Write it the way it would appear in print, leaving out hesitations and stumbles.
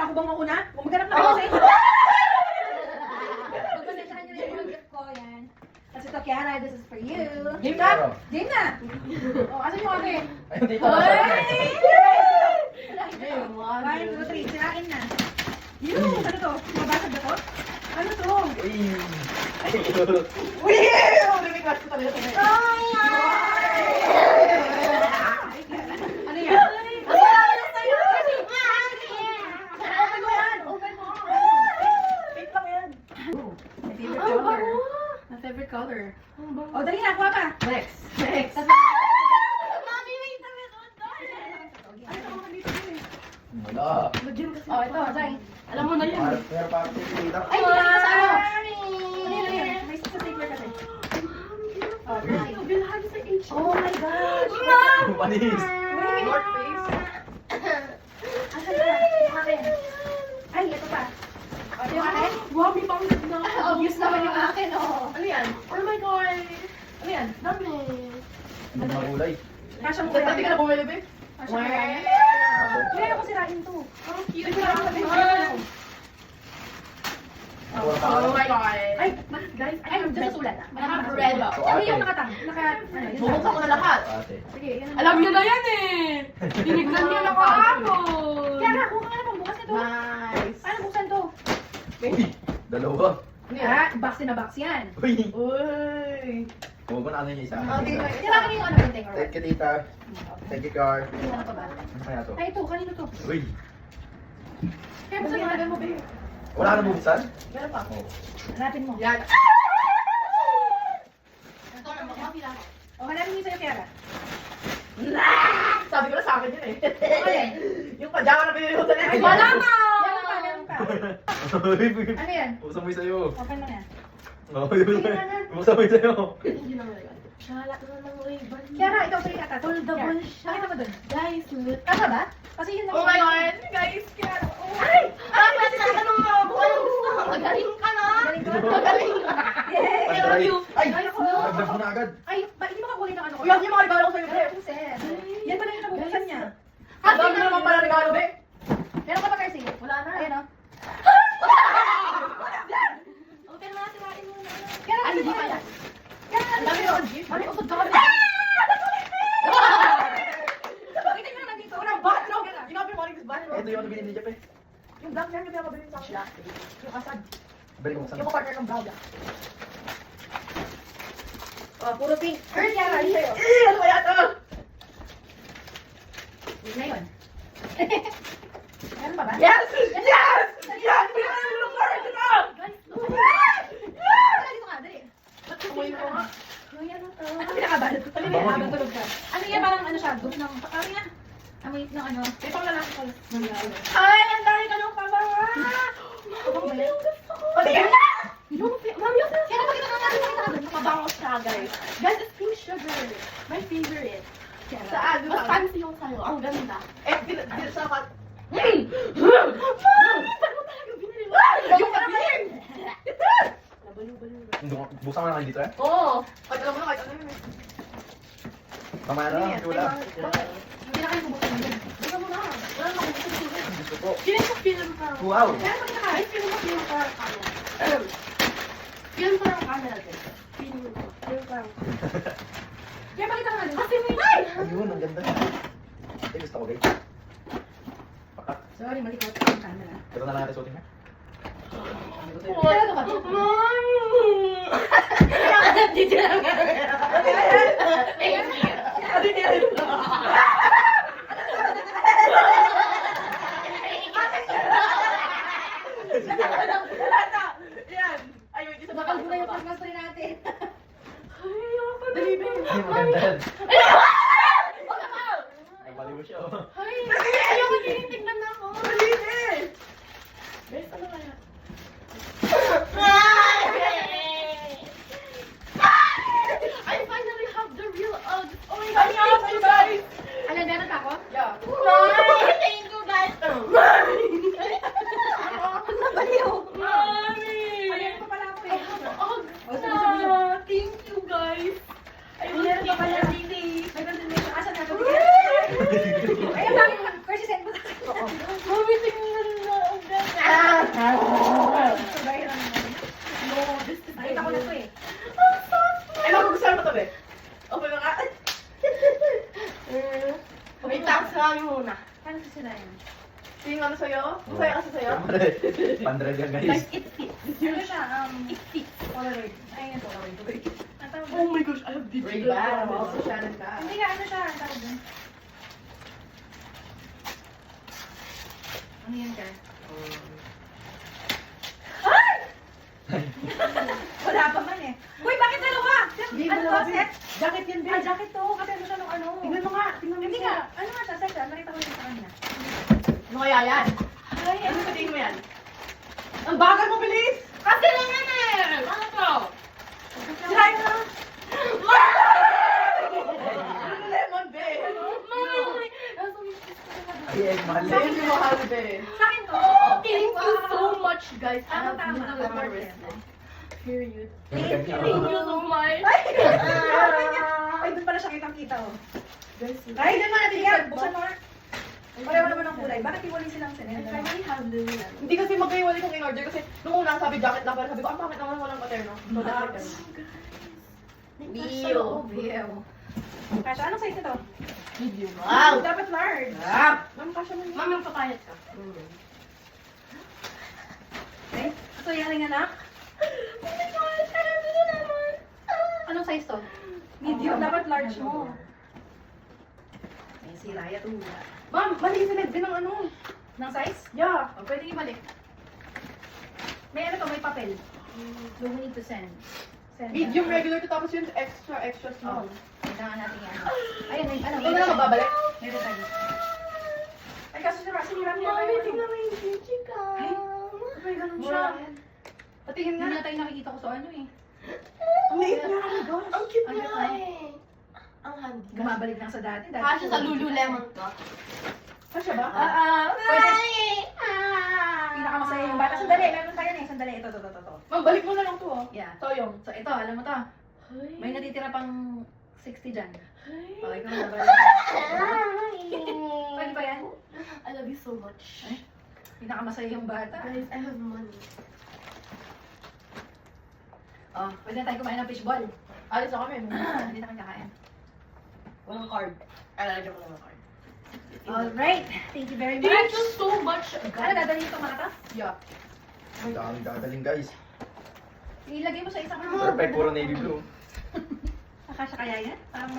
Ako bang mauna? Maghanap na kayo sa inyo. Pagpasensyahan nyo na yung mga gift ko. Yan. Tapos ito, Kiara, this is for you. Game na! Game na! O, asan yung ate? Ayun, dito. One, two, three. Sirain na. Yun! Ano to? Mabasag na to? Ano to? Uy! Uy! Nami-class ko talaga ito. Ano yan? Open mo! Pink lang yan. My favorite color. My favorite color. O, dali na. Kuha pa. Next. Mami, wait a minute. Ano to? Mga dito eh. Wala. Oh, ito. Zay. Alam mo na yan. Meron pa ako dito. Ay, hindi ka sa ano. Ano yan? May stapler kasi. Oh, try. Bilhan sa H. Oh my gosh! Panis. North Face. Asan na? Akin. Ay, ito pa. O, ito yung akin? Wow, may pangit na. Obvious naman yung akin, oh. Ano yan? Oh my God. Ano yan? Dami. Ano mga gulay? Kasya mo Pati ka na bumili, babe. Kasya mo yan? Hindi, ako sirain to. Ang cute. Ay, sirain sa baby. Oh my God. Ay, guys, ay, dyan sa sulat. Naka-red. Sabi yung nakatang. Bubuksan ko na lahat. Ate. Sige, yan. Alam niyo na yan eh. Tinignan niyo na kahapon. Kaya nga, kuha ka na bukas nito. Nice. Ano buksan to? Uy! Dalawa. Ah, box na box yan. Uy! Uy. Huwag ko na ano yung isa. Okay, kailangan yung ano printing or Thank you, tita. Thank you, Car. ano pa ba? Ano kaya to? Ay, ito, kanino to? Uy! Kaya buksan mo mo, babe. Wala ka na bubuksan? Meron pa. Oo. Hanapin mo. Yan. Ito na, mag-happy lang. O, hanapin mo sa'yo, Kiara. Sabi ko na sa akin yun eh. Alin? Yung pajama na binili ko sa Ay, nila. wala na! Meron pa, meron pa. Ano yan? Buksan mo yung sa'yo. Open mo na. Buksan mo yung sa'yo. Hindi na malaga. Shala na lang Ray-Ban. Kiara, ikaw sa'yo yata. Foldable siya. Pakita mo dun. Guys, look. Tama ba? Kasi yun lang. Oh my God! Guys, Kiara. Ay! Ay! Kasi natanong mo ako. Anong gusto mo? Magaling ka na! Galing ko. Magaling ka! Yay! I love you! Ay! Ay, ako. Nagdag mo na agad. Ay, hindi makakulit ng ano ko. Uy, yung mga regalo ko sa'yo, Ay, Bre. puset. Yan pala yung nabubuksan niya. Ang dami na naman pala regalo, Bre. Meron ka pa, Kersi? Wala na. Ayan, o. Open mo na, sirain mo na. Kiara, Ay, hindi pa yan. Kiara, Ang dami ano naman, G. Mami, usod ka kami. Pakita mo na dito. Unang bat, no? Yung mga pinamalik is bat. Ito yung ano binili niya pa eh. Yung black yan, yung pinamabili sa akin. Yung asad. Balik mo Yung partner ng brown. Oh, puro pink. Girl, Kiara, ano sa'yo? Ano kaya ito? Yun na yun. Meron pa ba? Yes! Yes! Yes! Pinamabili ng card na! Guys, look. Dali mo nga, dali. Amoy ko nga. Uy, ano to? Ano pinakabalot ko? Talaga yung habang tulog ka. Ano yan? Parang ano siya? Ghost ng... Ano yan? Amoy ng ano? May pang lalaki ko. Ay, ang dami ka nung pamara! Ano ba yung gusto ko? Pati yan! Mami, yung Kaya pakita ka natin pakita ka doon. Mabango siya, guys. Guys, it's pink sugar. My favorite. Kiara. Saan? Mas fancy yung sa'yo. Ang ganda. Eh, dito sa kat... Hmm. Mami! Saan mo talaga binili mo? Yung karabin! Nabalo-balo. Buksan mo na kayo dito eh. Oo. Kahit alam mo na, kahit ano yun eh. Mamaya na lang, wala. Hindi na kayo bubuksan mo. Basta mo na. Wala na akong gusto ko. Gusto ko. Feeling ko film ka. Wow! Kaya pakita ka. Ay, feeling ko film ka. Film ko yung camera din. Feeling ko. Film ka. Kaya pakita ka nga doon. Kasi may... Ay! Ayun, ang ganda. Ay, gusto ko guys. Pakat. Sorry, malikot ang camera. Ito na lang natin suotin ha. Kaya ito ba? Dito lang. Yan. Ay, wait, isa Bakal mo na yung pagmastry natin. Dali, babe. Ay, maganda yan. Nagbaliw siya oh. Ay, ayoko tinitignan na ako. Dali, babe. Guys, ano kaya? I finally have the real Uggs. Oh my God, thank you guys. Alam, meron pa ako? Yeah. Thank you, guys. Nabaliw. Ayan pa pala ako eh. Thank you guys. I will Meron pa keep pala. everything. May continuation. Asan na ito? Ayun, bakit? First, send mo na. Mami, tingnan na. Wait lang, sinabi muna. Paano sisirayan? Tingin ano sa'yo? Masaya kasi sa'yo? Pandrag yan guys. Guys, it fits. Ano siya? It fits. Polaroid. Ay, ito, Polaroid. Ang tawag Oh doon? my gosh, I have digital. Ray-Ban. Also, Shannon ka. Hindi nga, ano siya? Ang tawag doon? Ano yan, Ker? Wala pa man eh. Uy, bakit dalawa? Hindi, Ano dalawa, to? Set? Jacket yan, Ah, jacket to. Kasi ano siya nung ano. Tingnan mo nga, tingnan mo Hindi nga. nga. Ano nga siya? Set siya. Nakita ko yun sa kanya. Ano kaya yan? Ay, Ano sa tingin mo yan? Ang bagal mo, bilis! Kasi lang yan eh! Ano to? Sirayan na. Lemon, babe! Ay, ay, mahal na. Sa'yo si mahal, babe. Sa akin to. Thank you so much, guys. I Ano have tama? no Tama more rin. respect. Period. Thank you. Thank you so much. Ay, doon pala siya kitang-kita oh. Guys, Ay, doon na natin yan. Secret Buksan mo nga. Pareho naman ang kulay. Bakit iwalay silang I sinenda? finally have the Hindi kasi magkaiwalay kong in-order kasi nung una sabi jacket lang pero sabi ko, ang pangit naman walang paterno. So, that's Bio. Bio. Kasha, anong size ito? Medium. Dapat large. Ma'am, kasha mo. Ma'am, yung papayat ka. Okay. So, yan ang anak. Oh my God, sarap ito naman. Anong size to? Medium. Dapat large mo. Ay, si Raya to. Ma'am, mali sinad din ang ano. Ng size? Yeah. O, pwede ibalik. May ano to, may papel. So, we need to send. Send. Medium regular to tapos yun extra small. Kailangan natin yan. Ayun, may ano. Ikaw na lang magbabalik? May retag. Ay, kaso si Raya niya. Mami, tingnan mo yung chichika. Ay, may ganun siya. Patingin Hindi nga. na tayo nakikita ko sa ano eh. Ang liit na ang gosh. Ang cute Ang na cute na. eh. Ang handy. Bumabalik lang sa dati. Kasha sa Lululemon ka. Kasha ba? Pwede. Pinakamasaya yung bata. Sandali, meron pa yan eh. Sandali, ito. Ma'am, balik mo na lang to oh. Yeah. Toyong. So, ito, alam mo to. Ay. May natitira pang 60 dyan. Ay. Okay, ikaw na ba? Pwede ba yan? I love you so much. Ay. Pinakamasaya yung bata. Guys, I have money. Oh, pwede na tayo kumain ng fishball. Alis na kami. Hindi na kami kakain. Walang card. Alalagyan ko lang ng card. Alright. Thank you very much. Thank you so much. Ano, dadalhin ito mga katas? Yeah. Ang daming dadaling guys. Ilagay mo sa isang ano. Perfect, puro navy blue. Akasya kaya yan? Parang